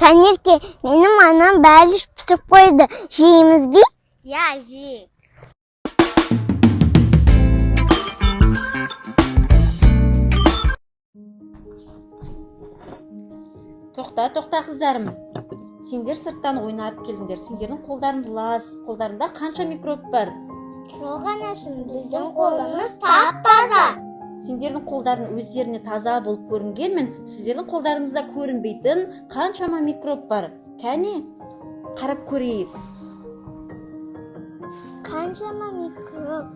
Жанерке, менің анам бәліш пісіп қойды. Жейміз бе? Я, жейік. Тоқта қыздарым. Сендер сырттан ойнап келдіңдер. Сендердің қолдарың лас. Қолдарында қанша микроб бар? Жоқ анашым, біздің қолымыз тап-таза. Сендердің қолдарын өздеріне таза болып көрінгенмен, сіздердің қолдарыңызда көрінбейтін қаншама микроб бар. Кәне, қарап көрейік. Қаншама микроб?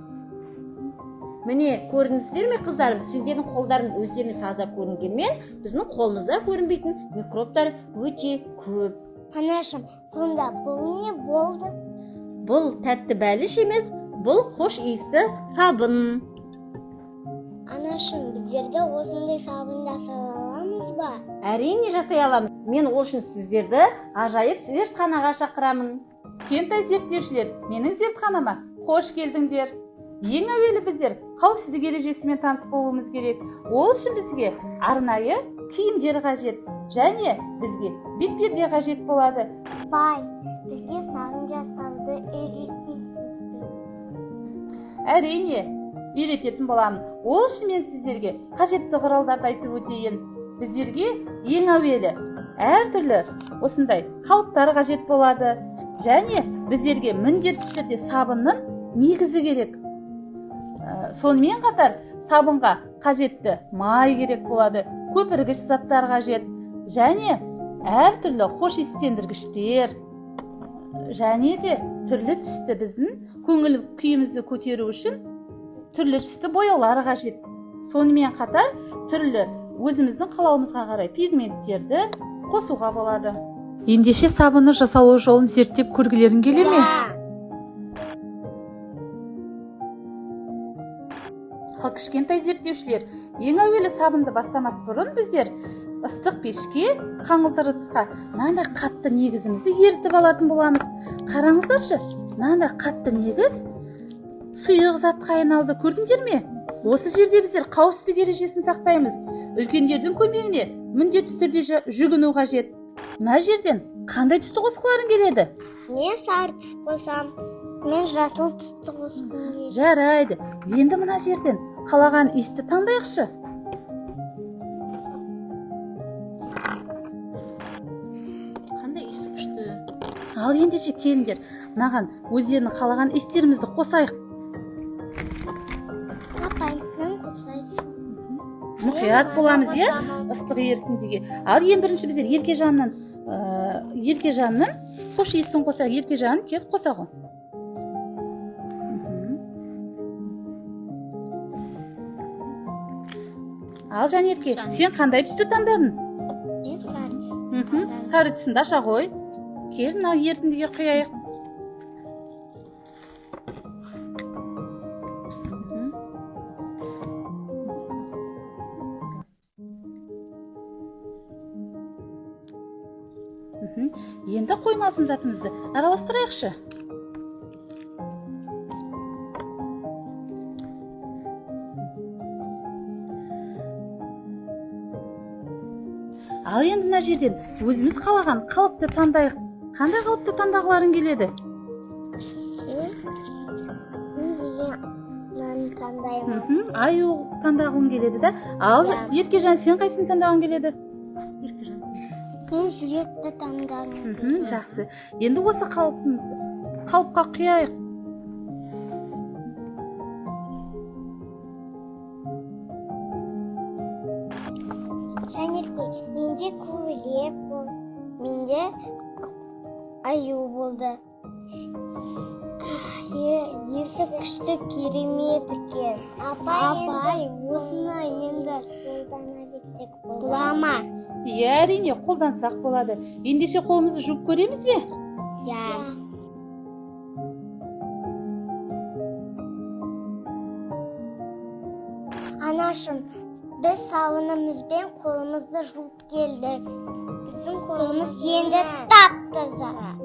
Міне, көрдіңіздер ме қыздарым? Сендердің қолдарын өздеріне таза көрінгенмен, біздің қолымызда көрінбейтін микробтар өте көп. Анашым, сонда бұл не болды? Бұл тәтті бәліш емес, бұл хош иісті сабын. Анашым, біздерге осындай сабын жасай аламыз ба? Әрине жасай аламыз. Мен ол үшін сіздерді ажайып зертханаға шақырамын. Кентай зерттеушілер, менің зертханама қош келдіңдер. Ең әуелі біздер қауіпсіздік ережесімен таныс болуымыз керек. Ол үшін бізге арнайы киімдер қажет, және бізге бетперде қажет болады. Бай, бізге сабын жасауды үйретесіз бе? Әрине, үйрететін боламын. Ол үшін мен сіздерге қажетті құралдарды айтып өтейін. Біздерге ең әуелі әртүрлі осындай қалыптар қажет болады, және біздерге міндетті түрде сабынның негізі керек. Сонымен қатар сабынға қажетті май керек болады, көпіргіш заттар қажет, және әртүрлі хош иістендіргіштер, және де түрлі түсті біздің көңіл күйімізді көтеру үшін түрлі түсті бояулар қажет. Сонымен қатар түрлі өзіміздің қалауымызға қарай пигменттерді қосуға болады. Ендеше сабыны жасалу жолын зерттеп көргілерің келе ме? Ал кішкентай зерттеушілер, ең әуелі сабынды бастамас бұрын біздер ыстық пешке, қаңылтыр ыдысқа мынандай қатты негізімізді ерітіп алатын боламыз. Қараңыздаршы, мынандай қатты негіз сұйық затқа айналды, көрдіңдер ме? Осы жерде біздер қауіпсіздік ережесін сақтаймыз. Үлкендердің көмегіне міндетті түрде жүгіну қажет. Мына жерден қандай түсті қосқыларың келеді? Мен сары түс қосам, мен жасыл түсті қосқым келеді. Жарайды. Енді мына жерден қалаған иісті таңдайықшы. Қандай иісі күшті. Ал ендеше келіңдер, маған өздерінің қалаған иістерімізді қосайық. Апай, мен қосайын. Мұқият боламыз, иә? Ыстық ерітіндіге. Ал ең бірінші біздер еркежанның хош иісін қосайық. Еркежанын кеп қосағы. Ал Жанерке, сен қандай түсті таңдадың? Мен сары түсті. Сары түсінді аша ғой. Кел, мына ерітіндіге құяйық. Енді қоймалсын затымызды араластырайықшы. Ал енді мына жерден өзіміз қалаған қалыпты таңдайық. Қандай қалыпты таңдағыларың келеді? Аю таңдағың келеді да. Ал Еркежан, сен қайсысын таңдағың келеді? Мен жүректі таңдағым. Жақсы. Енді осы қалыпқа құяйық. Жанерке, менде көйлек болды, менде аю болды. Есі күшті керемет екен. Апай, осыны енді қолдана берсек бола ма? Иә, әрине, қолдансақ болады. Ендеше қолымызды жуып көреміз бе? Иә. Анашым, біз сабынымызбен қолымызды жуып келдік. Біздің қолымыз енді тап-таза.